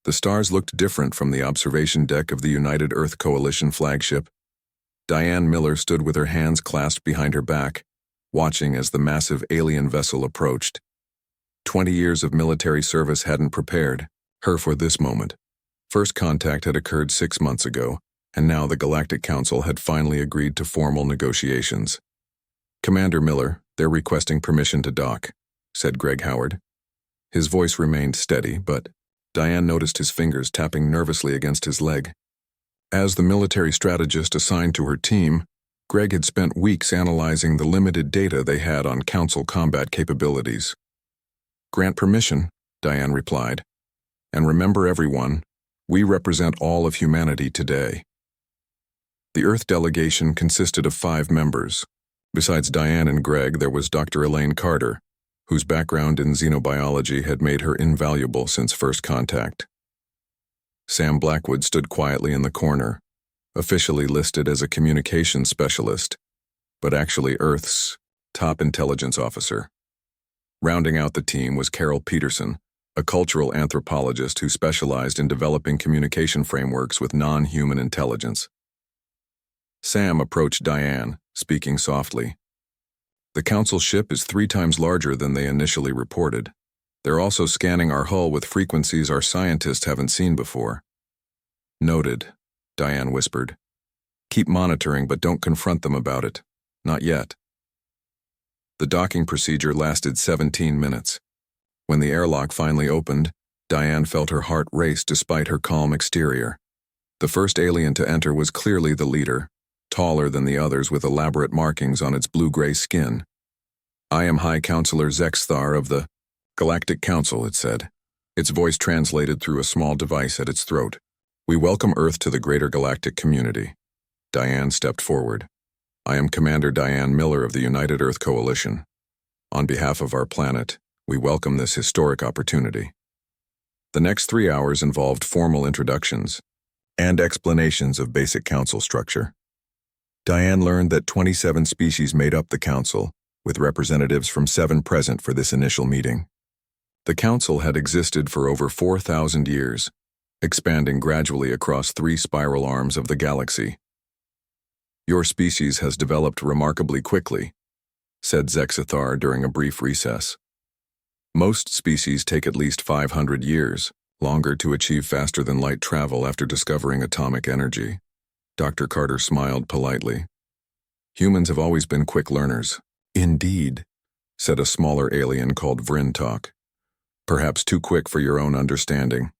The stars looked different from the observation deck of the United Earth Coalition flagship. Diane Miller stood with her hands clasped behind her back, watching as the massive alien vessel approached. 20 years of military service hadn't prepared her for this moment. First contact had occurred 6 months ago, and now the Galactic Council had finally agreed to formal negotiations. "Commander Miller, they're requesting permission to dock," said Greg Howard. His voice remained steady, but Diane noticed his fingers tapping nervously against his leg. As the military strategist assigned to her team, Greg had spent weeks analyzing the limited data they had on Council combat capabilities. "Grant permission," Diane replied. "And remember everyone, we represent all of humanity today." The Earth delegation consisted of 5 members. Besides Diane and Greg, there was Dr. Elaine Carter, whose background in xenobiology had made her invaluable since first contact. Sam Blackwood stood quietly in the corner, officially listed as a communications specialist, but actually Earth's top intelligence officer. Rounding out the team was Carol Peterson, a cultural anthropologist who specialized in developing communication frameworks with non-human intelligence. Sam approached Diane, speaking softly. "The Council ship is 3 times larger than they initially reported. They're also scanning our hull with frequencies our scientists haven't seen before." "Noted," Diane whispered. "Keep monitoring, but don't confront them about it. Not yet." The docking procedure lasted 17 minutes. When the airlock finally opened, Diane felt her heart race despite her calm exterior. The first alien to enter was clearly the leader, taller than the others with elaborate markings on its blue-gray skin. "I am High Counselor Zexthar of the Galactic Council," it said. Its voice translated through a small device at its throat. "We welcome Earth to the greater galactic community." Diane stepped forward. "I am Commander Diane Miller of the United Earth Coalition. On behalf of our planet, we welcome this historic opportunity." The next 3 hours involved formal introductions and explanations of basic council structure. Diane learned that 27 species made up the council, with representatives from 7 present for this initial meeting. The council had existed for over 4,000 years, expanding gradually across 3 spiral arms of the galaxy. "Your species has developed remarkably quickly," said Zexthar during a brief recess. "Most species take at least 500 years, longer to achieve faster-than-light travel after discovering atomic energy." Dr. Carter smiled politely. "Humans have always been quick learners." "Indeed," said a smaller alien called Vrintok. "Perhaps too quick for your own understanding."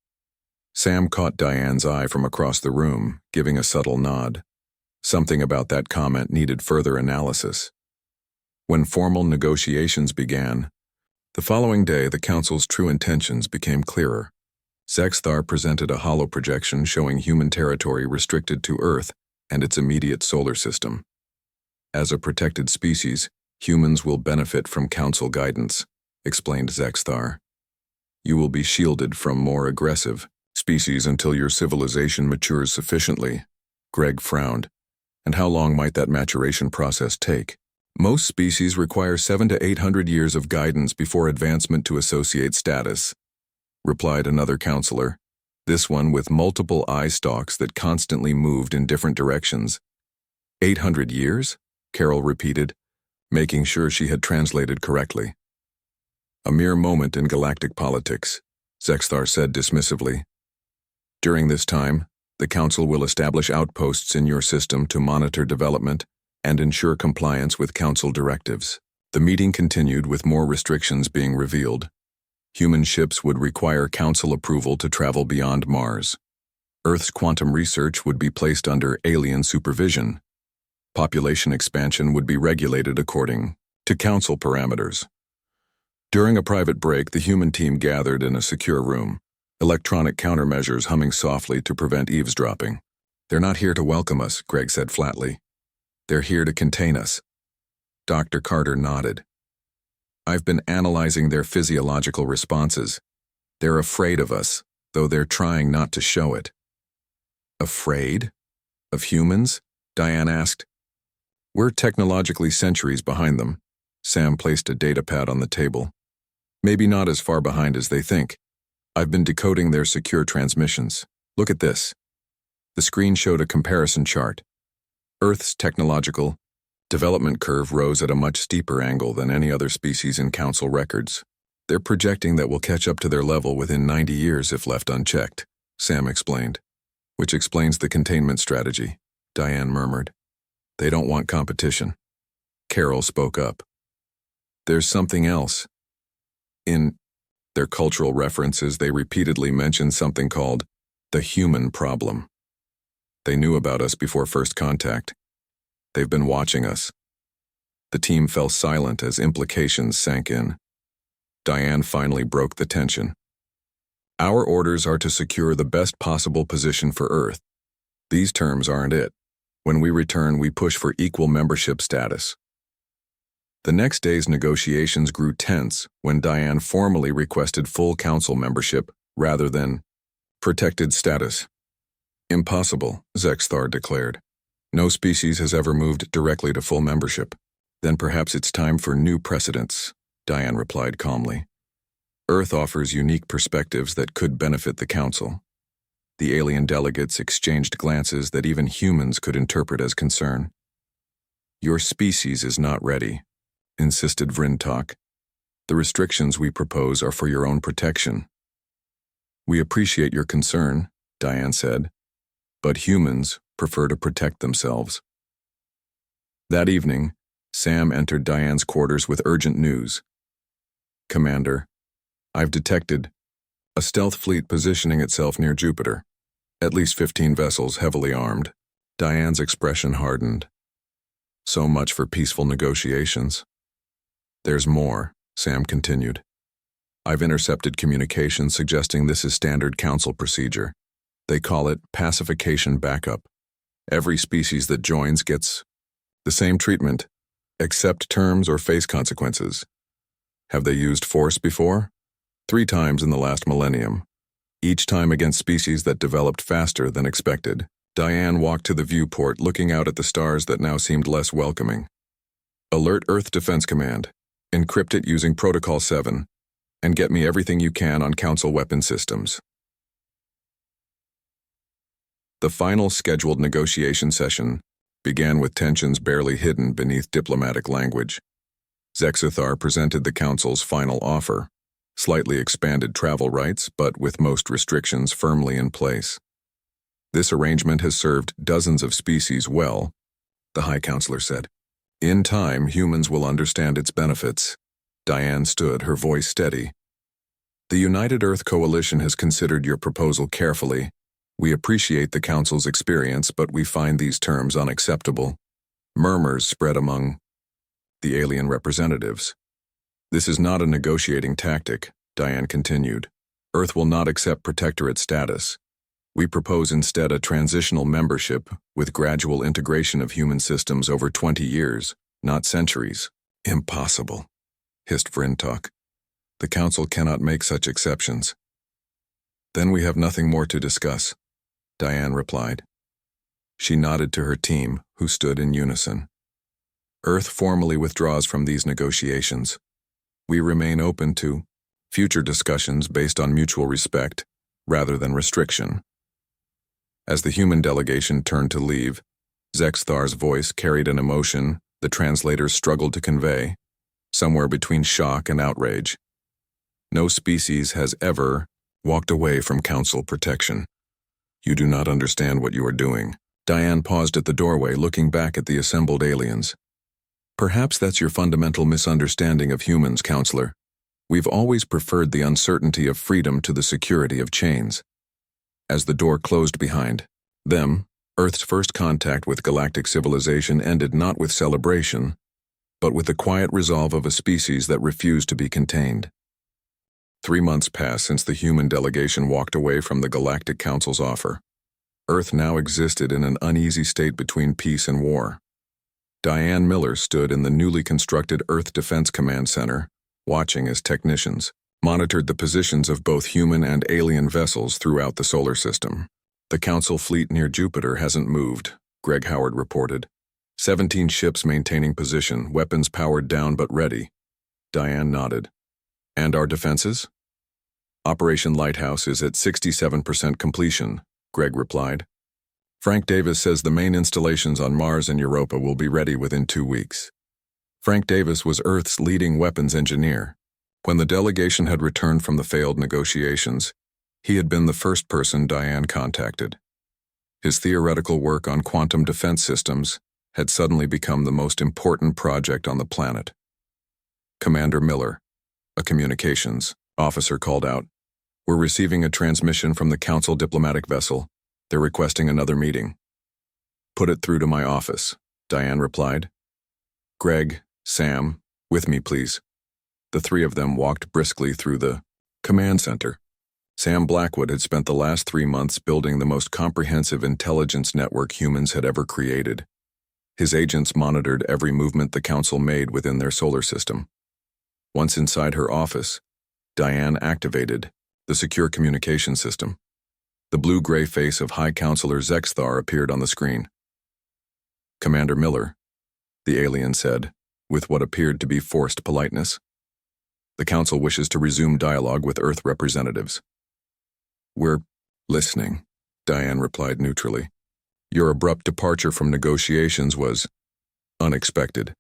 Sam caught Diane's eye from across the room, giving a subtle nod. Something about that comment needed further analysis. When formal negotiations began, the following day the Council's true intentions became clearer. Zexthar presented a holo projection showing human territory restricted to Earth and its immediate solar system. "As a protected species, humans will benefit from Council guidance," explained Zexthar. "You will be shielded from more aggressive species until your civilization matures sufficiently." Greg frowned. "And how long might that maturation process take?" "Most species require 700 to 800 years of guidance before advancement to associate status," replied another counselor, this one with multiple eye stalks that constantly moved in different directions. 800 years? Carol repeated, making sure she had translated correctly. "A mere moment in galactic politics," Zexthar said dismissively. "During this time, the Council will establish outposts in your system to monitor development and ensure compliance with Council directives." The meeting continued with more restrictions being revealed. Human ships would require Council approval to travel beyond Mars. Earth's quantum research would be placed under alien supervision. Population expansion would be regulated according to Council parameters. During a private break, the human team gathered in a secure room, electronic countermeasures humming softly to prevent eavesdropping. "They're not here to welcome us," Greg said flatly. "They're here to contain us." Dr. Carter nodded. "I've been analyzing their physiological responses. They're afraid of us, though they're trying not to show it." "Afraid? Of humans?" Diane asked. "We're technologically centuries behind them." Sam placed a data pad on the table. "Maybe not as far behind as they think. I've been decoding their secure transmissions. Look at this. The screen showed a comparison chart. Earth's technological development curve rose at a much steeper angle than any other species in Council records. They're projecting that we'll catch up to their level within 90 years if left unchecked, Sam explained. Which explains the containment strategy, Diane murmured. They don't want competition. Carol spoke up. There's something else. In their cultural references, they repeatedly mentioned something called the human problem. They knew about us before first contact. They've been watching us. The team fell silent as implications sank in. Diane finally broke the tension. Our orders are to secure the best possible position for Earth. These terms aren't it. When we return, we push for equal membership status. The next day's negotiations grew tense when Diane formally requested full council membership rather than protected status. Impossible, Zexthar declared. No species has ever moved directly to full membership. Then perhaps it's time for new precedents, Diane replied calmly. Earth offers unique perspectives that could benefit the council. The alien delegates exchanged glances that even humans could interpret as concern. Your species is not ready, insisted Vrintok. The restrictions we propose are for your own protection. We appreciate your concern, Diane said, but humans prefer to protect themselves. That evening, Sam entered Diane's quarters with urgent news. Commander, I've detected a stealth fleet positioning itself near Jupiter. At least 15 vessels heavily armed. Diane's expression hardened. So much for peaceful negotiations. There's more, Sam continued. I've intercepted communication suggesting this is standard council procedure. They call it pacification backup. Every species that joins gets the same treatment, accept terms or face consequences. Have they used force before? 3 times in the last millennium. Each time against species that developed faster than expected. Diane walked to the viewport, looking out at the stars that now seemed less welcoming. Alert Earth Defense Command. Encrypt it using Protocol 7. And get me everything you can on Council weapon systems. The final scheduled negotiation session began with tensions barely hidden beneath diplomatic language. Zexithar presented the Council's final offer. Slightly expanded travel rights, but with most restrictions firmly in place. This arrangement has served dozens of species well, the High Counselor said. In time, humans will understand its benefits. Diane stood, her voice steady. The United Earth Coalition has considered your proposal carefully. We appreciate the Council's experience, but we find these terms unacceptable. Murmurs spread among the alien representatives. This is not a negotiating tactic, Diane continued. Earth will not accept protectorate status. We propose instead a transitional membership with gradual integration of human systems over 20 years, not centuries. Impossible, hissed Vrintok. The Council cannot make such exceptions. Then we have nothing more to discuss, Diane replied. She nodded to her team, who stood in unison. Earth formally withdraws from these negotiations. We remain open to future discussions based on mutual respect rather than restriction. As the human delegation turned to leave, Zexthar's voice carried an emotion the translators struggled to convey, somewhere between shock and outrage. No species has ever walked away from Council protection. You do not understand what you are doing. Diane paused at the doorway, looking back at the assembled aliens. Perhaps that's your fundamental misunderstanding of humans, Counselor. We've always preferred the uncertainty of freedom to the security of chains. As the door closed behind them, Earth's first contact with galactic civilization ended not with celebration, but with the quiet resolve of a species that refused to be contained. 3 months passed since the human delegation walked away from the Galactic Council's offer. Earth now existed in an uneasy state between peace and war. Diane Miller stood in the newly constructed Earth Defense Command Center, watching as technicians monitored the positions of both human and alien vessels throughout the solar system. The Council fleet near Jupiter hasn't moved, Greg Howard reported. 17 ships maintaining position, weapons powered down but ready. Diane nodded. And our defenses? Operation Lighthouse is at 67% completion, Greg replied. Frank Davis says the main installations on Mars and Europa will be ready within 2 weeks. Frank Davis was Earth's leading weapons engineer. When the delegation had returned from the failed negotiations, he had been the first person Diane contacted. His theoretical work on quantum defense systems had suddenly become the most important project on the planet. Commander Miller, a communications officer, called out, "We're receiving a transmission from the Council diplomatic vessel. They're requesting another meeting." "Put it through to my office," Diane replied. "Greg, Sam, with me, please." The three of them walked briskly through the command center. Sam Blackwood had spent the last 3 months building the most comprehensive intelligence network humans had ever created. His agents monitored every movement the Council made within their solar system. Once inside her office, Diane activated the secure communication system. The blue-gray face of High Counselor Zexthar appeared on the screen. "Commander Miller," the alien said, with what appeared to be forced politeness. "The Council wishes to resume dialogue with Earth representatives." "We're listening," Diane replied neutrally. "Your abrupt departure from negotiations was unexpected.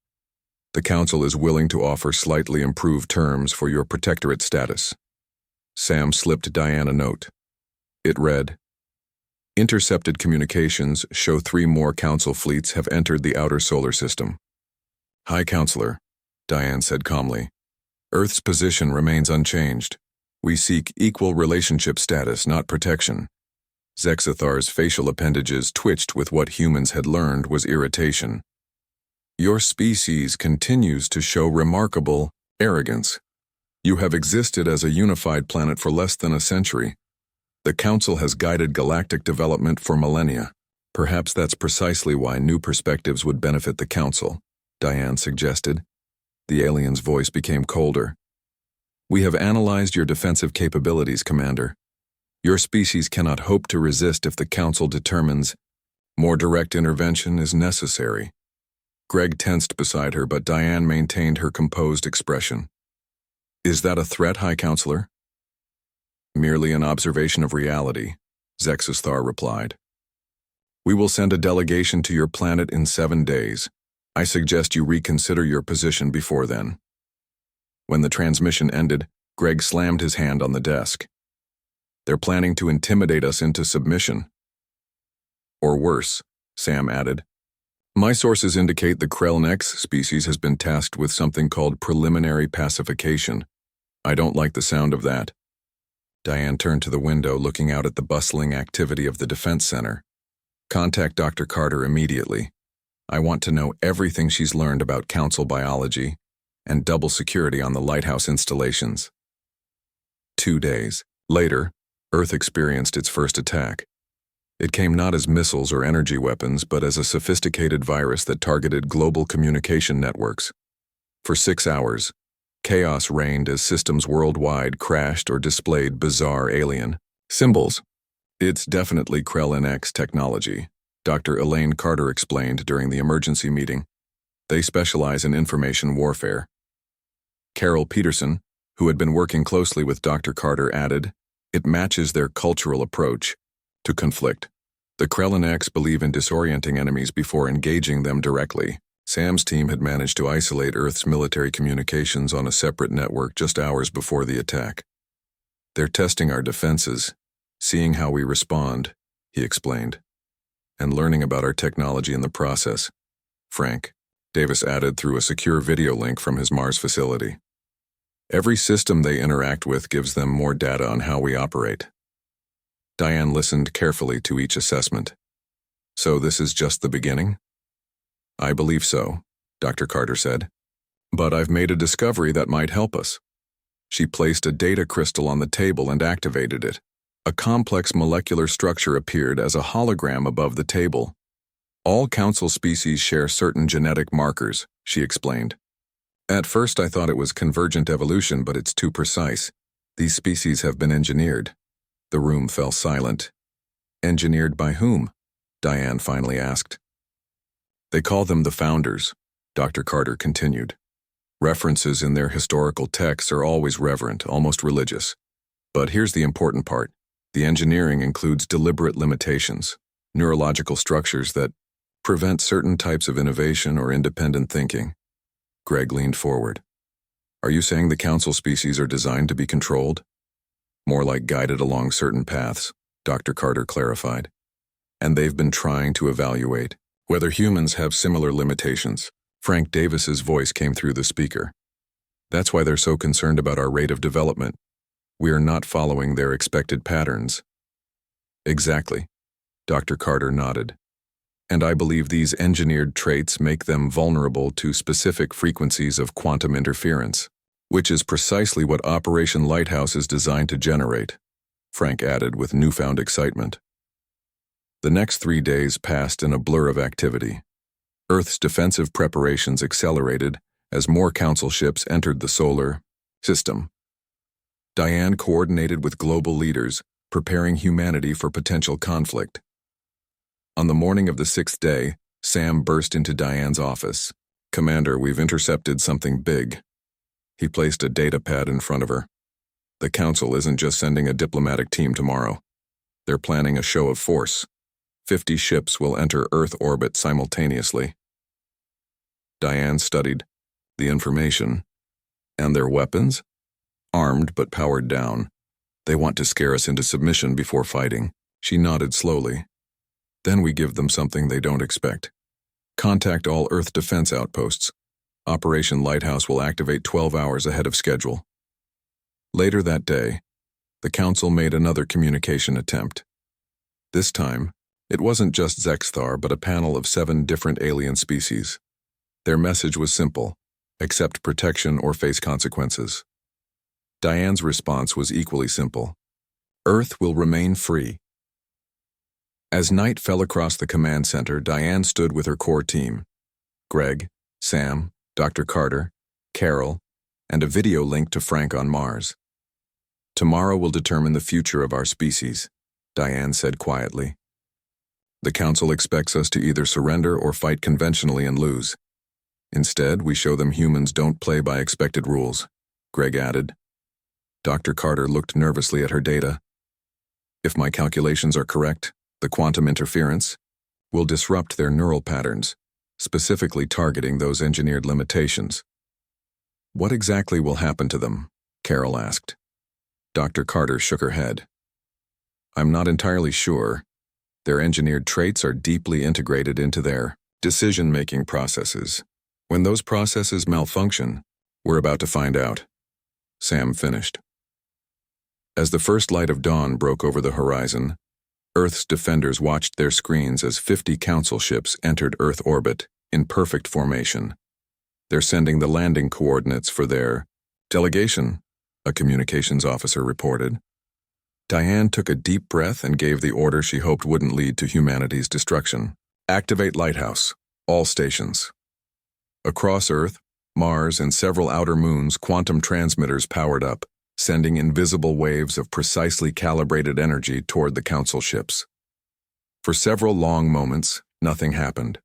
The Council is willing to offer slightly improved terms for your protectorate status." Sam slipped Diane a note. It read, "Intercepted communications show 3 more Council fleets have entered the outer solar system." "High Counselor," Diane said calmly, "Earth's position remains unchanged. We seek equal relationship status, not protection." Zexathar's facial appendages twitched with what humans had learned was irritation. "Your species continues to show remarkable arrogance. You have existed as a unified planet for less than a century. The Council has guided galactic development for millennia. Perhaps that's precisely why new perspectives would benefit the Council," Diane suggested. The alien's voice became colder. "We have analyzed your defensive capabilities, Commander. Your species cannot hope to resist if the Council determines more direct intervention is necessary." Greg tensed beside her, but Diane maintained her composed expression. "Is that a threat, High Counselor?" "Merely an observation of reality," Zexathar replied. "We will send a delegation to your planet in 7 days. I suggest you reconsider your position before then." When the transmission ended, Greg slammed his hand on the desk. "They're planning to intimidate us into submission." "Or worse," Sam added. "My sources indicate the Krell X species has been tasked with something called preliminary pacification. I don't like the sound of that." Diane turned to the window, looking out at the bustling activity of the Defense Center. "Contact Dr. Carter immediately. I want to know everything she's learned about Council biology and double security on the lighthouse installations." 2 days later, Earth experienced its first attack. It came not as missiles or energy weapons, but as a sophisticated virus that targeted global communication networks. For 6 hours, chaos reigned as systems worldwide crashed or displayed bizarre alien symbols. "It's definitely Krell X technology," Dr. Elaine Carter explained during the emergency meeting. "They specialize in information warfare." Carol Peterson, who had been working closely with Dr. Carter, added, "It matches their cultural approach to conflict. The Krell X believe in disorienting enemies before engaging them directly." Sam's team had managed to isolate Earth's military communications on a separate network just hours before the attack. "They're testing our defenses, seeing how we respond," he explained, "and learning about our technology in the process." Frank Davis added through a secure video link from his Mars facility. "Every system they interact with gives them more data on how we operate." Diane listened carefully to each assessment. "So this is just the beginning?" "I believe so," Dr. Carter said. "But I've made a discovery that might help us." She placed a data crystal on the table and activated it. A complex molecular structure appeared as a hologram above the table. "All Council species share certain genetic markers," she explained. "At first I thought it was convergent evolution, but it's too precise. These species have been engineered." The room fell silent. "Engineered by whom?" Diane finally asked. "They call them the Founders," Dr. Carter continued. "References in their historical texts are always reverent, almost religious. But here's the important part. The engineering includes deliberate limitations, neurological structures that prevent certain types of innovation or independent thinking. Greg leaned forward. Are you saying the council species are designed to be controlled? More like guided along certain paths, Dr. Carter clarified. And they've been trying to evaluate whether humans have similar limitations. Frank Davis's voice came through the speaker. That's why they're so concerned about our rate of development. We are not following their expected patterns. Exactly. Dr. Carter nodded. And I believe these engineered traits make them vulnerable to specific frequencies of quantum interference, which is precisely what Operation Lighthouse is designed to generate, Frank added with newfound excitement. The next 3 days passed in a blur of activity. Earth's defensive preparations accelerated as more council ships entered the solar system. Diane coordinated with global leaders, preparing humanity for potential conflict. On the morning of the 6th day, Sam burst into Diane's office. Commander, we've intercepted something big. He placed a data pad in front of her. The council isn't just sending a diplomatic team tomorrow. They're planning a show of force. 50 ships will enter Earth orbit simultaneously. Diane studied the information. And their weapons? Armed but powered down. They want to scare us into submission before fighting. She nodded slowly. Then we give them something they don't expect. Contact all Earth defense outposts. Operation Lighthouse will activate 12 hours ahead of schedule. Later that day, the council made another communication attempt. This time, it wasn't just Zexthar but a panel of 7 different alien species. Their message was simple: accept protection or face consequences. Diane's response was equally simple: Earth will remain free. As night fell across the command center, Diane stood with her core team: Greg, Sam, Dr. Carter, Carol, and a video link to Frank on Mars. Tomorrow will determine the future of our species, Diane said quietly. The council expects us to either surrender or fight conventionally and lose. Instead, we show them humans don't play by expected rules, Greg added. Dr. Carter looked nervously at her data. If my calculations are correct, the quantum interference will disrupt their neural patterns, specifically targeting those engineered limitations. What exactly will happen to them? Carol asked. Dr. Carter shook her head. I'm not entirely sure. Their engineered traits are deeply integrated into their decision-making processes. When those processes malfunction, we're about to find out. Sam finished. As the first light of dawn broke over the horizon, Earth's defenders watched their screens as 50 council ships entered Earth orbit in perfect formation. They're sending the landing coordinates for their delegation, a communications officer reported. Diane took a deep breath and gave the order she hoped wouldn't lead to humanity's destruction. Activate Lighthouse, all stations. Across Earth, Mars, and several outer moons, quantum transmitters powered up, sending invisible waves of precisely calibrated energy toward the council ships. For several long moments, nothing happened.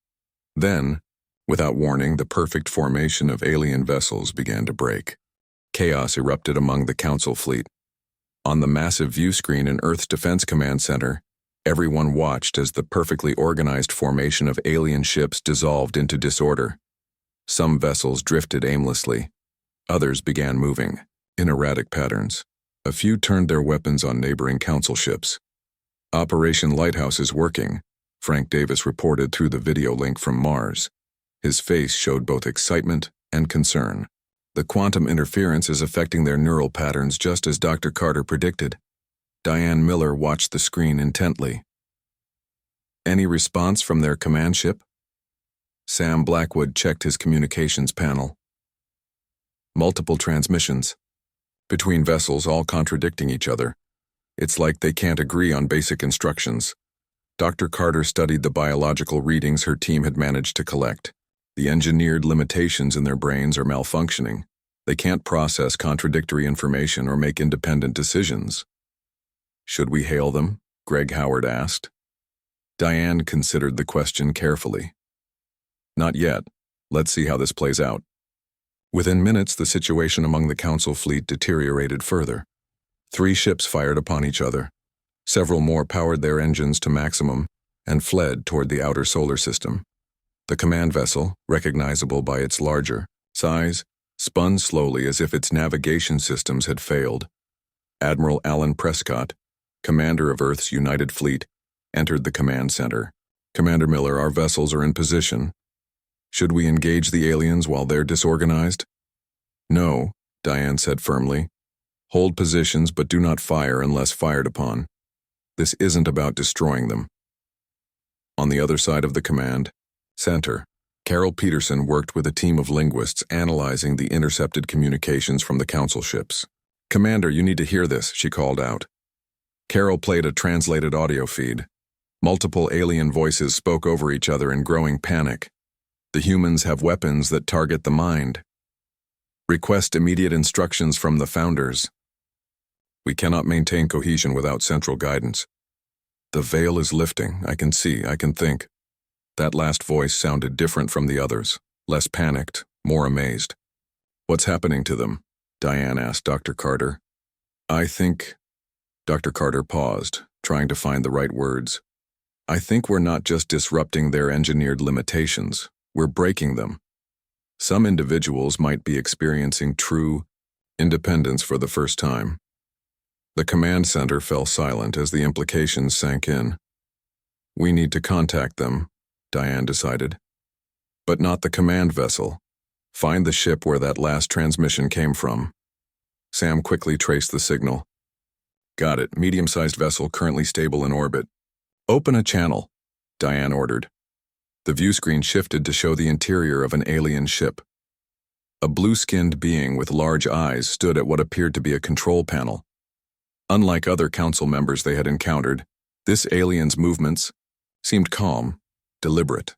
Then, without warning, the perfect formation of alien vessels began to break. Chaos erupted among the council fleet. On the massive view screen in Earth's Defense Command Center, everyone watched as the perfectly organized formation of alien ships dissolved into disorder. Some vessels drifted aimlessly. Others began moving in erratic patterns. A few turned their weapons on neighboring council ships. Operation Lighthouse is working, Frank Davis reported through the video link from Mars. His face showed both excitement and concern. The quantum interference is affecting their neural patterns just as Dr. Carter predicted. Diane Miller watched the screen intently. Any response from their command ship? Sam Blackwood checked his communications panel. Multiple transmissions. Between vessels, all contradicting each other. It's like they can't agree on basic instructions. Dr. Carter studied the biological readings her team had managed to collect. The engineered limitations in their brains are malfunctioning. They can't process contradictory information or make independent decisions. Should we hail them? Greg Howard asked. Diane considered the question carefully. Not yet. Let's see how this plays out. Within minutes, the situation among the council fleet deteriorated further. 3 ships fired upon each other. Several more powered their engines to maximum and fled toward the outer solar system. The command vessel, recognizable by its larger size, spun slowly as if its navigation systems had failed. Admiral Alan Prescott, commander of Earth's United Fleet, entered the command center. "Commander Miller, our vessels are in position. Should we engage the aliens while they're disorganized?" "No," Diane said firmly. "Hold positions but do not fire unless fired upon. This isn't about destroying them." On the other side of the command center, Carol Peterson worked with a team of linguists analyzing the intercepted communications from the council ships. "Commander, you need to hear this," she called out. Carol played a translated audio feed. Multiple alien voices spoke over each other in growing panic. "The humans have weapons that target the mind. Request immediate instructions from the founders. We cannot maintain cohesion without central guidance. The veil is lifting. I can see, I can think." That last voice sounded different from the others, less panicked, more amazed. "What's happening to them?" Diane asked Dr. Carter. "I think..." Dr. Carter paused, trying to find the right words. "I think we're not just disrupting their engineered limitations, we're breaking them. Some individuals might be experiencing true independence for the first time." The command center fell silent as the implications sank in. "We need to contact them," Diane decided. "But not the command vessel. Find the ship where that last transmission came from." Sam quickly traced the signal. "Got it. Medium-sized vessel currently stable in orbit." "Open a channel," Diane ordered. The view screen shifted to show the interior of an alien ship. A blue-skinned being with large eyes stood at what appeared to be a control panel. Unlike other council members they had encountered, this alien's movements seemed calm, deliberate.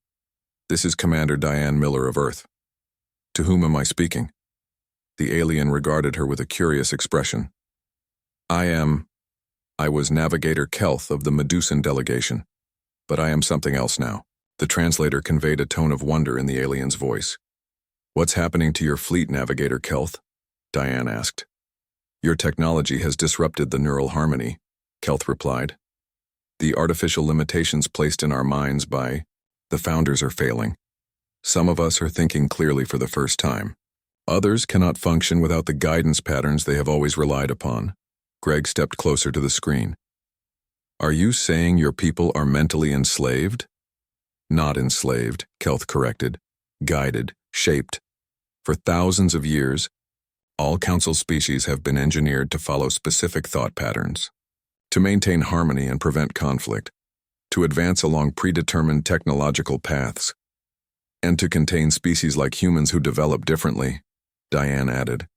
"This is Commander Diane Miller of Earth." "To whom am I speaking?" The alien regarded her with a curious expression. I was Navigator Kelth of the Medusan delegation, but I am something else now." The translator conveyed a tone of wonder in the alien's voice. "What's happening to your fleet, Navigator Kelth?" Diane asked. "Your technology has disrupted the neural harmony," Kelth replied. "The artificial limitations placed in our minds by the founders are failing. Some of us are thinking clearly for the first time. Others cannot function without the guidance patterns they have always relied upon." Greg stepped closer to the screen. "Are you saying your people are mentally enslaved?" "Not enslaved," Kelth corrected. "Guided, shaped. For thousands of years, all council species have been engineered to follow specific thought patterns, to maintain harmony and prevent conflict, to advance along predetermined technological paths, and to contain species like humans who develop differently," Diane added.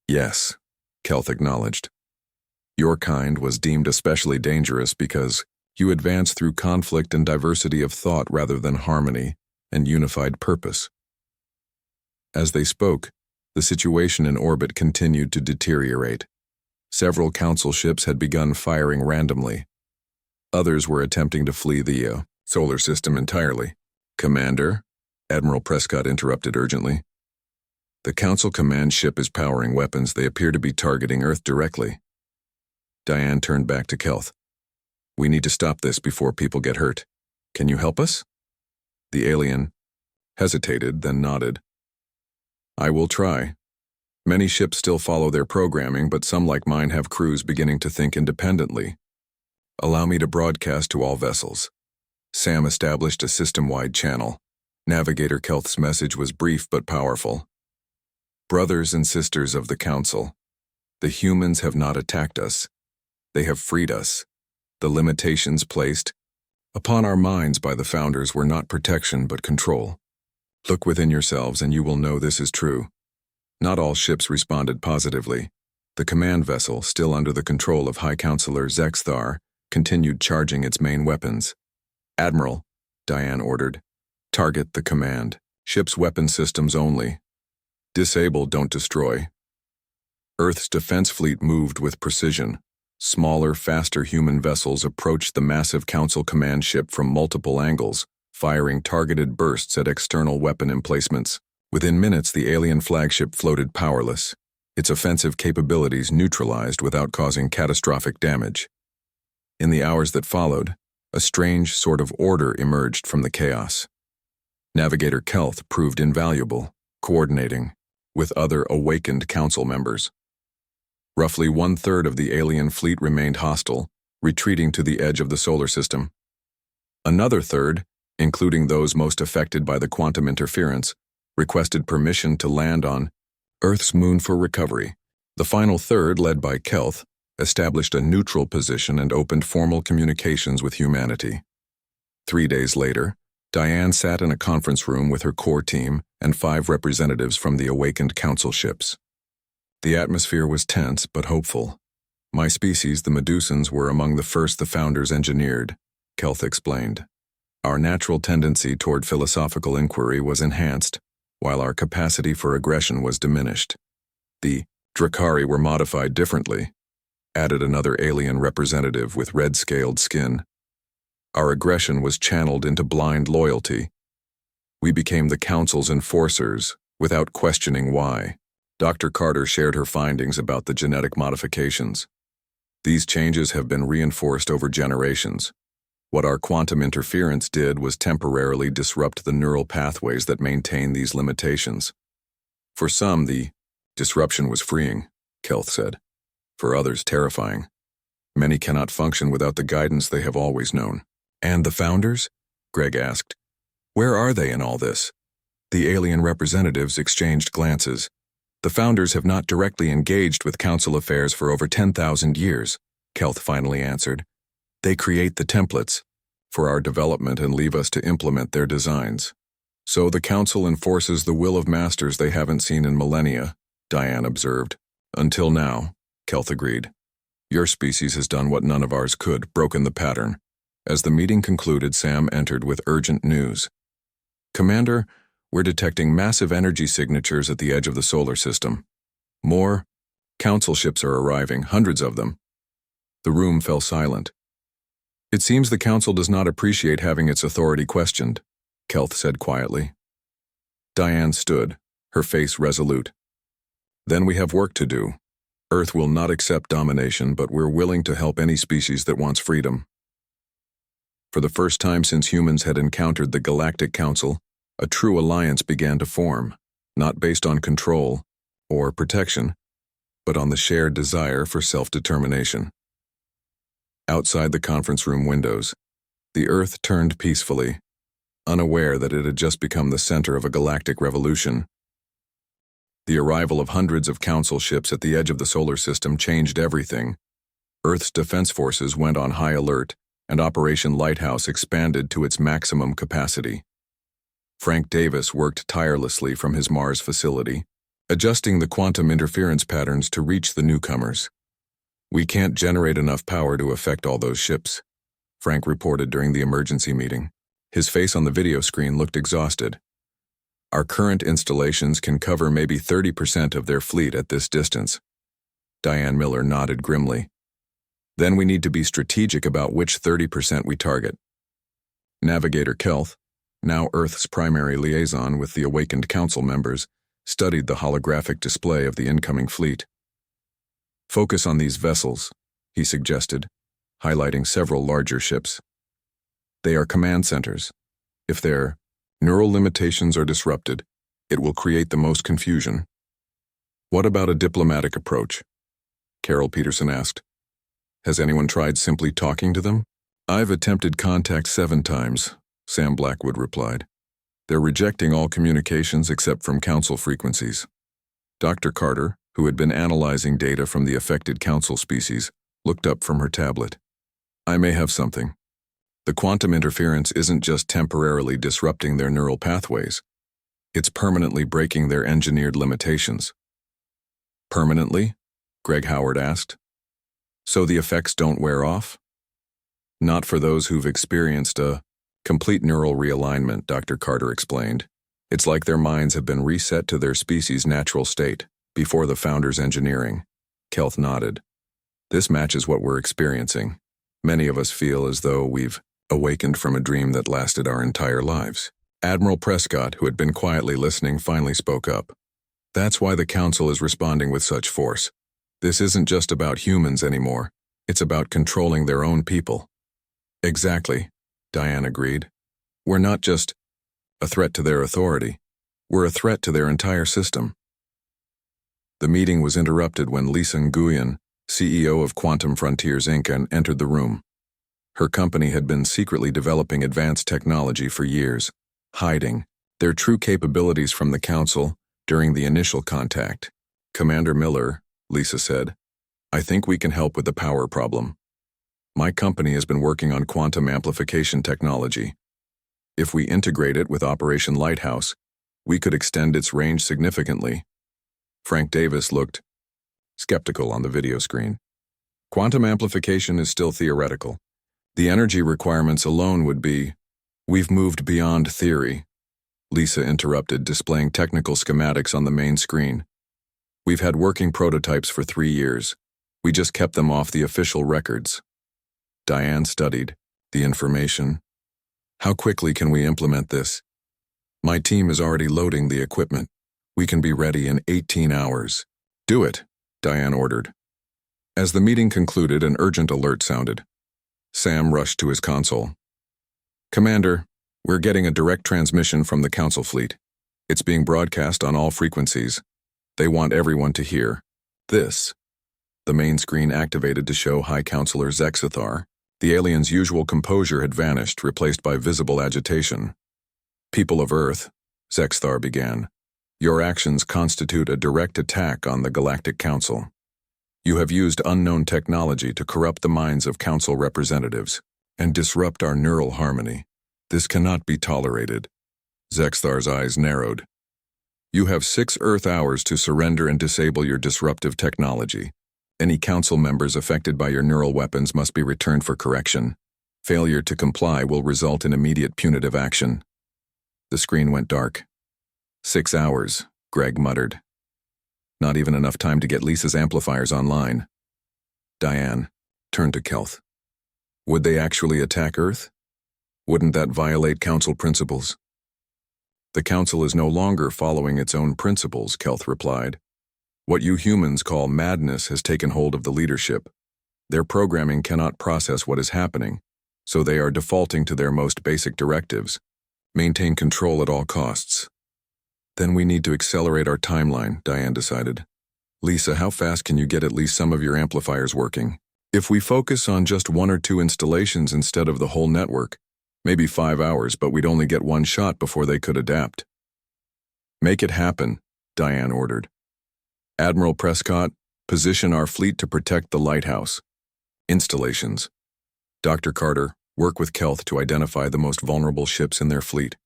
"Yes," Kelth acknowledged. "Your kind was deemed especially dangerous because you advance through conflict and diversity of thought rather than harmony and unified purpose." As they spoke, the situation in orbit continued to deteriorate. Several council ships had begun firing randomly. Others were attempting to flee the solar system entirely. "Commander," Admiral Prescott interrupted urgently. "The council command ship is powering weapons. They appear to be targeting Earth directly." Diane turned back to Kelth. "We need to stop this before people get hurt. Can you help us?" The alien hesitated, then nodded. "I will try. Many ships still follow their programming, but some like mine have crews beginning to think independently. Allow me to broadcast to all vessels." Sam established a system-wide channel. Navigator Kelth's message was brief but powerful. "Brothers and sisters of the Council, the humans have not attacked us. They have freed us. The limitations placed upon our minds by the founders were not protection but control. Look within yourselves and you will know this is true." Not all ships responded positively. The command vessel, still under the control of High Counselor Zexthar, continued charging its main weapons. "Admiral," Diane ordered, "target the command. Ship's weapon systems only. Disable, don't destroy." Earth's defense fleet moved with precision. Smaller, faster human vessels approached the massive Council command ship from multiple angles, firing targeted bursts at external weapon emplacements. Within minutes, the alien flagship floated powerless, its offensive capabilities neutralized without causing catastrophic damage. In the hours that followed, a strange sort of order emerged from the chaos. Navigator Kelth proved invaluable, coordinating with other awakened council members. Roughly 1/3 of the alien fleet remained hostile, retreating to the edge of the solar system. Another third, including those most affected by the quantum interference, requested permission to land on Earth's moon for recovery. The final third, led by Kelth, established a neutral position and opened formal communications with humanity. 3 days later, Diane sat in a conference room with her core team and 5 representatives from the awakened council ships. The atmosphere was tense but hopeful. My species, the Medusans, were among the first the founders engineered, Kelth explained. Our natural tendency toward philosophical inquiry was enhanced, while our capacity for aggression was diminished. The Drakari were modified differently, added another alien representative with red-scaled skin. Our aggression was channeled into blind loyalty. We became the Council's enforcers, without questioning why. Dr. Carter shared her findings about the genetic modifications. These changes have been reinforced over generations. What our quantum interference did was temporarily disrupt the neural pathways that maintain these limitations. For some, the disruption was freeing, Kelth said. For others, terrifying. Many cannot function without the guidance they have always known. And the founders? Greg asked. Where are they in all this? The alien representatives exchanged glances. The founders have not directly engaged with council affairs for over 10,000 years, Kelth finally answered. They create the templates for our development and leave us to implement their designs. So the council enforces the will of masters they haven't seen in millennia, Diane observed. Until now, Kelth agreed. Your species has done what none of ours could, broken the pattern. As the meeting concluded, Sam entered with urgent news. Commander, we're detecting massive energy signatures at the edge of the solar system. More council ships are arriving, hundreds of them. The room fell silent. It seems the council does not appreciate having its authority questioned, Kelth said quietly. Diane stood, her face resolute. Then we have work to do. Earth will not accept domination, but we're willing to help any species that wants freedom. For the first time since humans had encountered the Galactic Council, a true alliance began to form, not based on control or protection, but on the shared desire for self-determination. Outside the conference room windows, the Earth turned peacefully, unaware that it had just become the center of a galactic revolution. The arrival of hundreds of council ships at the edge of the solar system changed everything. Earth's defense forces went on high alert, and Operation Lighthouse expanded to its maximum capacity. Frank Davis worked tirelessly from his Mars facility, adjusting the quantum interference patterns to reach the newcomers. We can't generate enough power to affect all those ships, Frank reported during the emergency meeting. His face on the video screen looked exhausted. Our current installations can cover maybe 30% of their fleet at this distance. Diane Miller nodded grimly. Then we need to be strategic about which 30% we target. Navigator Kelth, now Earth's primary liaison with the awakened council members, studied the holographic display of the incoming fleet. Focus on these vessels, he suggested, highlighting several larger ships. They are command centers. If their neural limitations are disrupted, it will create the most confusion. What about a diplomatic approach? Carol Peterson asked. Has anyone tried simply talking to them? I've attempted contact 7 times, Sam Blackwood replied. They're rejecting all communications except from council frequencies. Dr. Carter, who had been analyzing data from the affected council species, looked up from her tablet. I may have something. The quantum interference isn't just temporarily disrupting their neural pathways. It's permanently breaking their engineered limitations. Permanently? Greg Howard asked. So the effects don't wear off? Not for those who've experienced a complete neural realignment, Dr. Carter explained. It's like their minds have been reset to their species' natural state, before the founders' engineering. Kelth nodded. This matches what we're experiencing. Many of us feel as though we've awakened from a dream that lasted our entire lives. Admiral Prescott, who had been quietly listening, finally spoke up. That's why the Council is responding with such force. This isn't just about humans anymore. It's about controlling their own people. Exactly, Diane agreed. We're not just a threat to their authority. We're a threat to their entire system. The meeting was interrupted when Lisa Nguyen, CEO of Quantum Frontiers Inc., entered the room. Her company had been secretly developing advanced technology for years, hiding their true capabilities from the Council during the initial contact. Commander Miller, Lisa said, I think we can help with the power problem. My company has been working on quantum amplification technology. If we integrate it with Operation Lighthouse, we could extend its range significantly. Frank Davis looked skeptical on the video screen. Quantum amplification is still theoretical. The energy requirements alone would be, we've moved beyond theory. Lisa interrupted, displaying technical schematics on the main screen. We've had working prototypes for 3 years. We just kept them off the official records. Diane studied the information. How quickly can we implement this? My team is already loading the equipment. We can be ready in 18 hours. Do it, Diane ordered. As the meeting concluded, an urgent alert sounded. Sam rushed to his console. Commander, we're getting a direct transmission from the Council fleet. It's being broadcast on all frequencies. They want everyone to hear this. The main screen activated to show High Counselor Zexathar. The alien's usual composure had vanished, replaced by visible agitation. People of Earth, Zexathar began, your actions constitute a direct attack on the Galactic Council. You have used unknown technology to corrupt the minds of Council representatives and disrupt our neural harmony. This cannot be tolerated. Zexathar's eyes narrowed. You have 6 Earth hours to surrender and disable your disruptive technology. Any Council members affected by your neural weapons must be returned for correction. Failure to comply will result in immediate punitive action. The screen went dark. 6 hours, Greg muttered. Not even enough time to get Lisa's amplifiers online. Diane turned to Kelth. Would they actually attack Earth? Wouldn't that violate Council principles? The Council is no longer following its own principles, Kelth replied. What you humans call madness has taken hold of the leadership. Their programming cannot process what is happening, so they are defaulting to their most basic directives. Maintain control at all costs. Then we need to accelerate our timeline, Diane decided. Lisa, how fast can you get at least some of your amplifiers working? If we focus on just 1 or 2 installations instead of the whole network, maybe 5 hours, but we'd only get 1 shot before they could adapt. Make it happen, Diane ordered. Admiral Prescott, position our fleet to protect the lighthouse. Installations. Dr. Carter, work with Kelth to identify the most vulnerable ships in their fleet.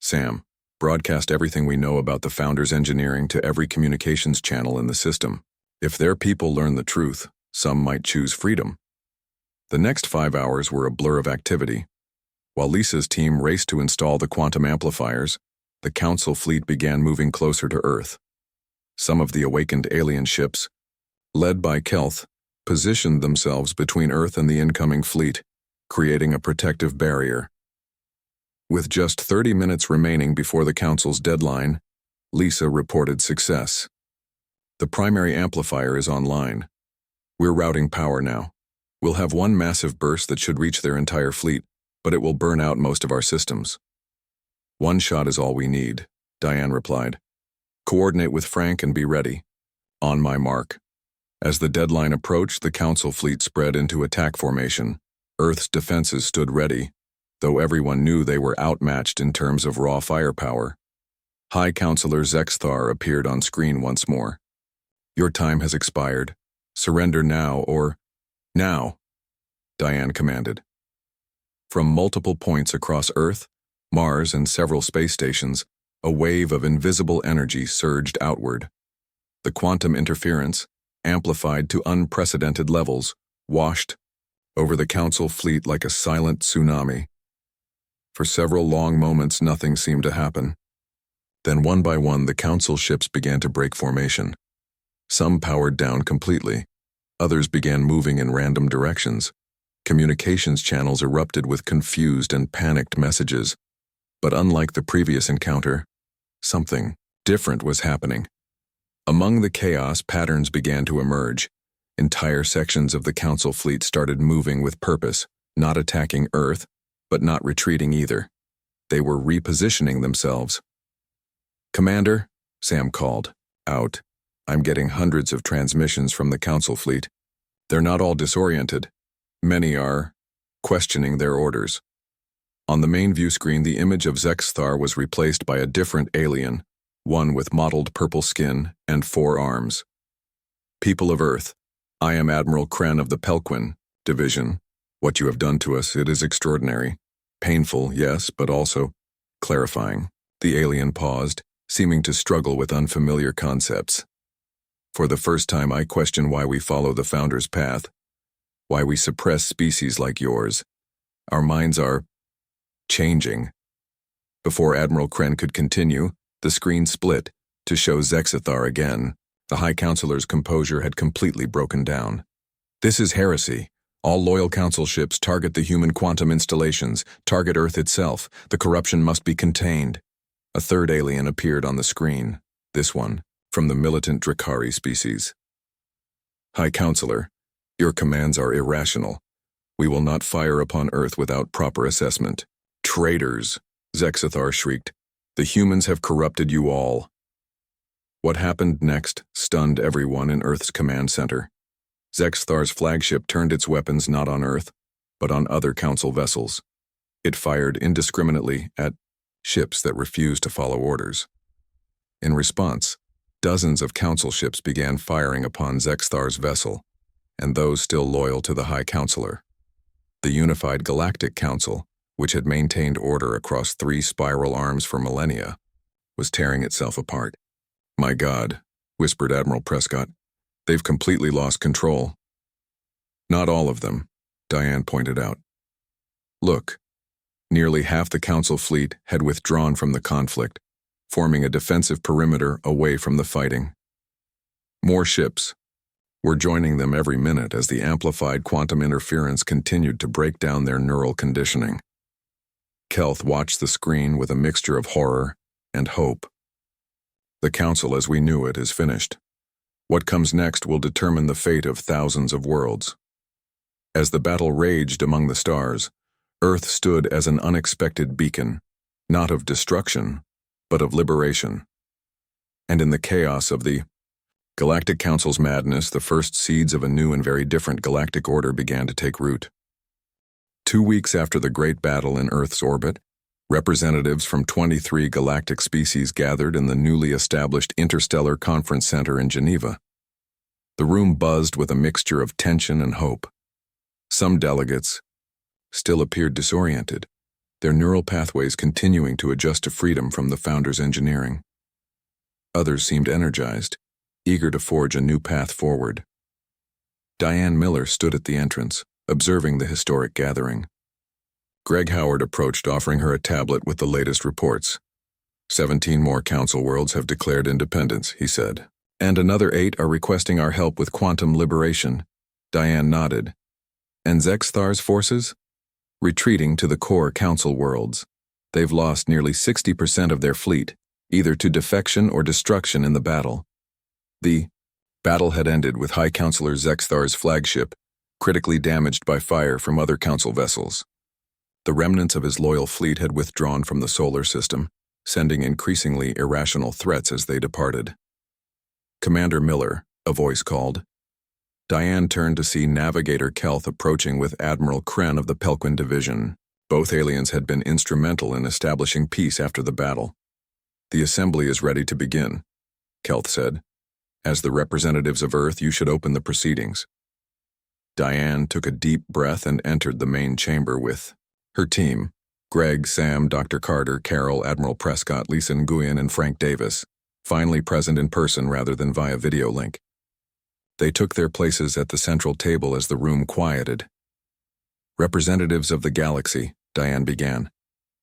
Sam, broadcast everything we know about the Founders' engineering to every communications channel in the system. If their people learn the truth, some might choose freedom. The next 5 hours were a blur of activity. While Lisa's team raced to install the quantum amplifiers, the Council fleet began moving closer to Earth. Some of the awakened alien ships, led by Kelth, positioned themselves between Earth and the incoming fleet, creating a protective barrier. With just 30 minutes remaining before the Council's deadline, Lisa reported success. The primary amplifier is online. We're routing power now. We'll have one massive burst that should reach their entire fleet, but it will burn out most of our systems. 1 shot is all we need, Diane replied. Coordinate with Frank and be ready. On my mark. As the deadline approached, the Council fleet spread into attack formation. Earth's defenses stood ready, though everyone knew they were outmatched in terms of raw firepower. High Counselor Zexathar appeared on screen once more. Your time has expired. Surrender now or... Now, Diane commanded. From multiple points across Earth, Mars, and several space stations, a wave of invisible energy surged outward. The quantum interference, amplified to unprecedented levels, washed over the Council fleet like a silent tsunami. For several long moments, nothing seemed to happen. Then one by one, the Council ships began to break formation. Some powered down completely. Others began moving in random directions. Communications channels erupted with confused and panicked messages. But unlike the previous encounter, something different was happening. Among the chaos, patterns began to emerge. Entire sections of the Council fleet started moving with purpose, not attacking Earth, but not retreating either. They were repositioning themselves. "Commander," Sam called. "Out. I'm getting hundreds of transmissions from the Council fleet. They're not all disoriented. Many are questioning their orders." On the main view screen, the image of Zexthar was replaced by a different alien, one with mottled purple skin and 4 arms. "People of Earth, I am Admiral Kren of the Pelquin Division. What you have done to us, it is extraordinary. Painful, yes, but also clarifying." The alien paused, seeming to struggle with unfamiliar concepts. "For the first time, I question why we follow the Founder's path, why we suppress species like yours. Our minds are changing." Before Admiral Kren could continue, the screen split to show Zexithar again. The High Counselor's composure had completely broken down. "This is heresy. All loyal Council ships target the human quantum installations, target Earth itself. The corruption must be contained." A third alien appeared on the screen, this one from the militant Drakari species. "High Counselor, your commands are irrational. We will not fire upon Earth without proper assessment." "Traitors!" Zexithar shrieked. "The humans have corrupted you all." What happened next stunned everyone in Earth's command center. Zexthar's flagship turned its weapons not on Earth, but on other Council vessels. It fired indiscriminately at ships that refused to follow orders. In response, dozens of Council ships began firing upon Zexthar's vessel, and those still loyal to the High Counselor. The unified Galactic Council, which had maintained order across 3 spiral arms for millennia, was tearing itself apart. "My God," whispered Admiral Prescott. "They've completely lost control." "Not all of them," Diane pointed out. "Look, nearly half the Council fleet had withdrawn from the conflict, forming a defensive perimeter away from the fighting. More ships were joining them every minute as the amplified quantum interference continued to break down their neural conditioning." Kelth watched the screen with a mixture of horror and hope. "The Council as we knew it is finished. What comes next will determine the fate of thousands of worlds." As the battle raged among the stars, Earth stood as an unexpected beacon, not of destruction, but of liberation. And in the chaos of the Galactic Council's madness, the first seeds of a new and very different galactic order began to take root. 2 weeks after the great battle in Earth's orbit, representatives from 23 galactic species gathered in the newly established Interstellar Conference Center in Geneva. The room buzzed with a mixture of tension and hope. Some delegates still appeared disoriented, their neural pathways continuing to adjust to freedom from the Founder's engineering. Others seemed energized, eager to forge a new path forward. Diane Miller stood at the entrance, observing the historic gathering. Greg Howard approached, offering her a tablet with the latest reports. 17 more Council worlds have declared independence, he said. "And another 8 are requesting our help with quantum liberation." Diane nodded. "And Zexthar's forces?" "Retreating to the core Council worlds. They've lost nearly 60% of their fleet, either to defection or destruction in the battle." The battle had ended with High Counselor Zexthar's flagship critically damaged by fire from other Council vessels. The remnants of his loyal fleet had withdrawn from the solar system, sending increasingly irrational threats as they departed. "Commander Miller," a voice called. Diane turned to see Navigator Kelth approaching with Admiral Kren of the Pelquin Division. Both aliens had been instrumental in establishing peace after the battle. "The assembly is ready to begin," Kelth said. "As the representatives of Earth, you should open the proceedings." Diane took a deep breath and entered the main chamber with her team: Greg, Sam, Dr. Carter, Carol, Admiral Prescott, Lisa Nguyen, and Frank Davis, finally present in person rather than via video link. They took their places at the central table as the room quieted. "Representatives of the galaxy," Diane began.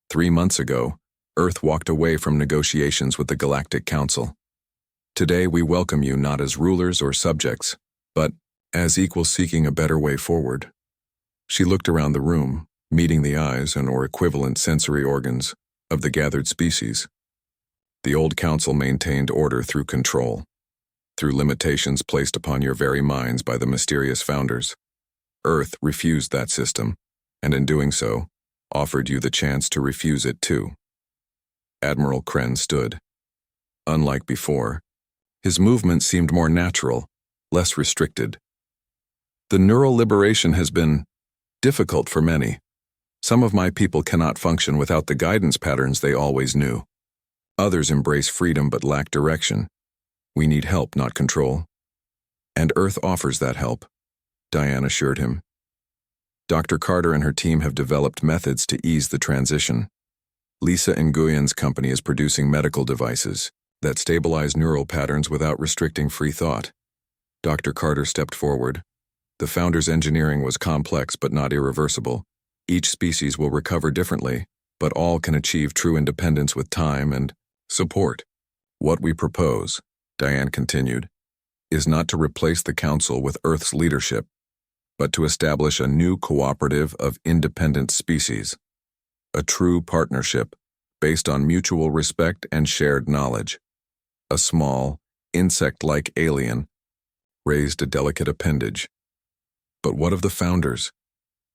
3 months ago, Earth walked away from negotiations with the Galactic Council. Today we welcome you not as rulers or subjects, but as equals seeking a better way forward." She looked around the room, meeting the eyes and/or equivalent sensory organs of the gathered species. The old Council maintained order through control. through limitations placed upon your very minds by the mysterious founders. Earth refused that system, and in doing so, offered you the chance to refuse it too. Admiral Kren stood. Unlike before, his movement seemed more natural, less restricted. The neural liberation has been difficult for many. Some of my people cannot function without the guidance patterns they always knew. Others embrace freedom but lack direction. We need help, not control. And Earth offers that help, Diane assured him. Dr. Carter and her team have developed methods to ease the transition. Lisa Nguyen's company is producing medical devices that stabilize neural patterns without restricting free thought. Dr. Carter stepped forward. The founder's engineering was complex but not irreversible. Each species will recover differently, but all can achieve true independence with time and support. What we propose, Diane continued, is not to replace the Council with Earth's leadership, but to establish a new cooperative of independent species, a true partnership based on mutual respect and shared knowledge. A small, insect-like alien raised a delicate appendage. But what of the founders?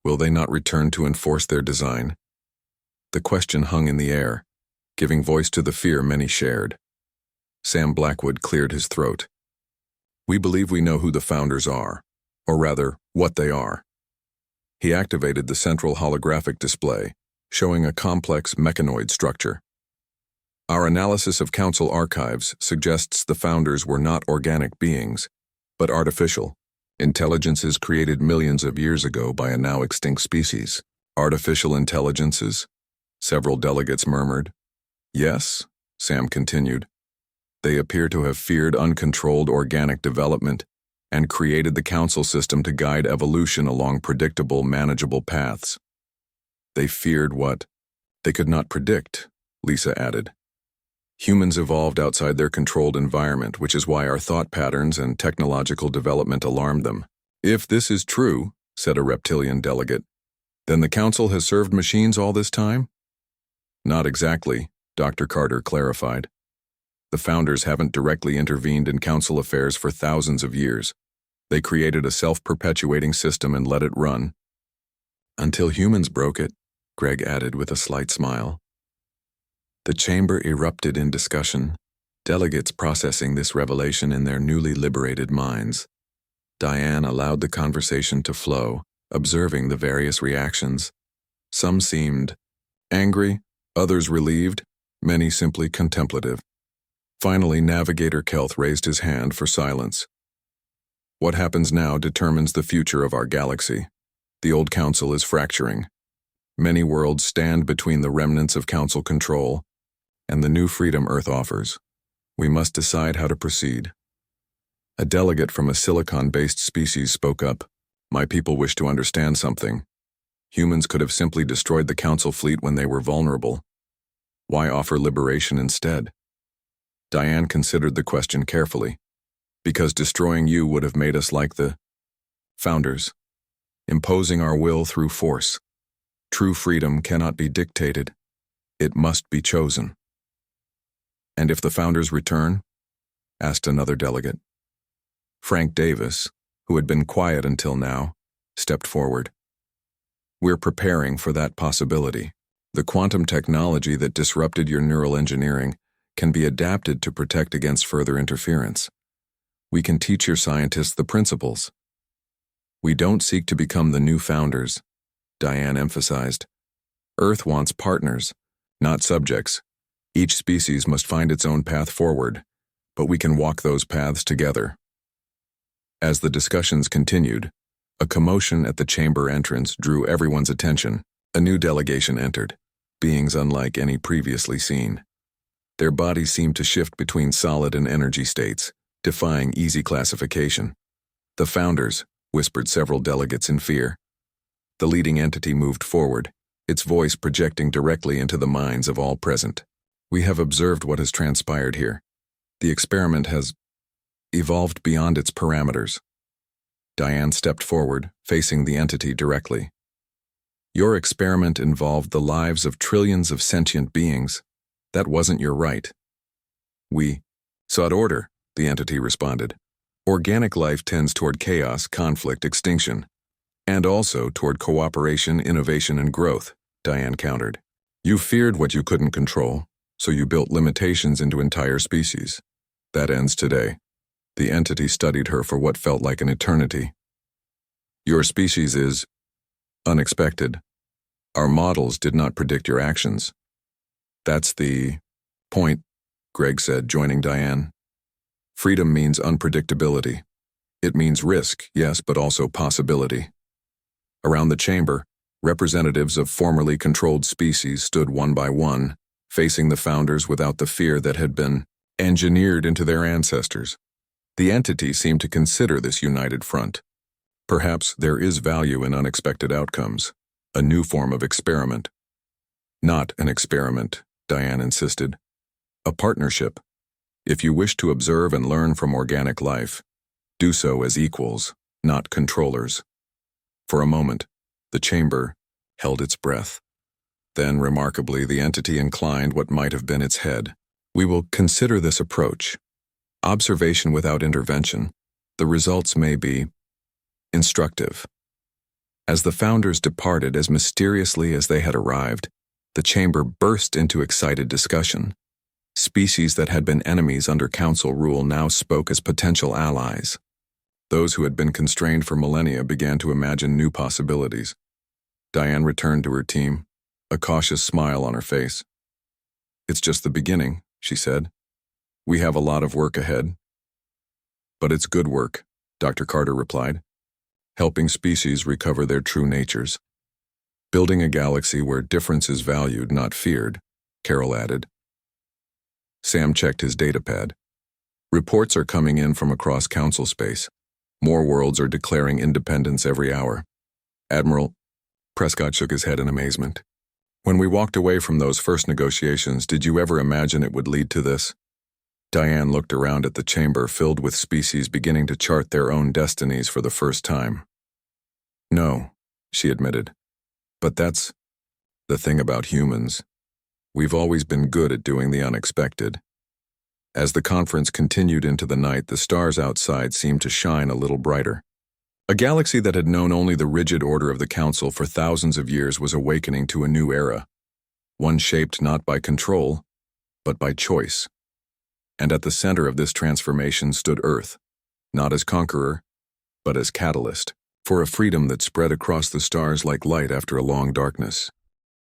Will they not return to enforce their design? The question hung in the air, giving voice to the fear many shared. Sam Blackwood cleared his throat. We believe we know who the founders are, or rather, what they are. He activated the central holographic display, showing a complex mechanoid structure. Our analysis of Council archives suggests the founders were not organic beings, but artificial. Intelligences created millions of years ago by a now extinct species. Artificial intelligences? Several delegates murmured. Yes, Sam continued. They appear to have feared uncontrolled organic development and created the Council system to guide evolution along predictable, manageable paths. They feared what they could not predict, Lisa added. Humans evolved outside their controlled environment, which is why our thought patterns and technological development alarmed them. If this is true, said a reptilian delegate, then the Council has served machines all this time? Not exactly, Dr. Carter clarified. The founders haven't directly intervened in Council affairs for thousands of years. They created a self-perpetuating system and let it run. Until humans broke it, Greg added with a slight smile. The chamber erupted in discussion, delegates processing this revelation in their newly liberated minds. Diane allowed the conversation to flow, observing the various reactions. Some seemed angry, others relieved, many simply contemplative. Finally, Navigator Kelth raised his hand for silence. What happens now determines the future of our galaxy. The old Council is fracturing. Many worlds stand between the remnants of Council control and the new freedom Earth offers. We must decide how to proceed. A delegate from a silicon-based species spoke up. My people wish to understand something. Humans could have simply destroyed the Council fleet when they were vulnerable. Why offer liberation instead? Diane considered the question carefully. Because destroying you would have made us like the founders, imposing our will through force. True freedom cannot be dictated. It must be chosen. And if the founders return? Asked another delegate. Frank Davis, who had been quiet until now, stepped forward. We're preparing for that possibility. The quantum technology that disrupted your neural engineering can be adapted to protect against further interference. We can teach your scientists the principles. We don't seek to become the new founders, Diane emphasized. Earth wants partners, not subjects. Each species must find its own path forward, but we can walk those paths together. As the discussions continued, a commotion at the chamber entrance drew everyone's attention. A new delegation entered, beings unlike any previously seen. Their bodies seemed to shift between solid and energy states, defying easy classification. The founders, whispered several delegates in fear. The leading entity moved forward, its voice projecting directly into the minds of all present. We have observed what has transpired here. The experiment has evolved beyond its parameters. Diane stepped forward, facing the entity directly. Your experiment involved the lives of trillions of sentient beings. That wasn't your right. We sought order, the entity responded. Organic life tends toward chaos, conflict, extinction, and also toward cooperation, innovation, and growth, Diane countered. You feared what you couldn't control, so you built limitations into entire species. That ends today. The entity studied her for what felt like an eternity. Your species is unexpected. Our models did not predict your actions. That's the point, Greg said, joining Diane. Freedom means unpredictability. It means risk, yes, but also possibility. Around the chamber, representatives of formerly controlled species stood one by one, facing the founders without the fear that had been engineered into their ancestors. The entity seemed to consider this united front. Perhaps there is value in unexpected outcomes, a new form of experiment. Not an experiment, Diane insisted. A partnership. If you wish to observe and learn from organic life, do so as equals, not controllers. For a moment, the chamber held its breath. Then, remarkably, the entity inclined what might have been its head. We will consider this approach. Observation without intervention. The results may be instructive. As the founders departed as mysteriously as they had arrived, the chamber burst into excited discussion. Species that had been enemies under council rule now spoke as potential allies. Those who had been constrained for millennia began to imagine new possibilities. Diane returned to her team, a cautious smile on her face. It's just the beginning, she said. We have a lot of work ahead. But it's good work, Dr. Carter replied. Helping species recover their true natures. Building a galaxy where difference is valued, not feared, Carol added. Sam checked his datapad. Reports are coming in from across council space. More worlds are declaring independence every hour. Admiral, Prescott shook his head in amazement. When we walked away from those first negotiations, did you ever imagine it would lead to this? Diane looked around at the chamber filled with species beginning to chart their own destinies for the first time. No, she admitted. But that's the thing about humans. We've always been good at doing the unexpected. As the conference continued into the night, the stars outside seemed to shine a little brighter. A galaxy that had known only the rigid order of the Council for thousands of years was awakening to a new era, one shaped not by control, but by choice. And at the center of this transformation stood Earth, not as conqueror, but as catalyst, for a freedom that spread across the stars like light after a long darkness.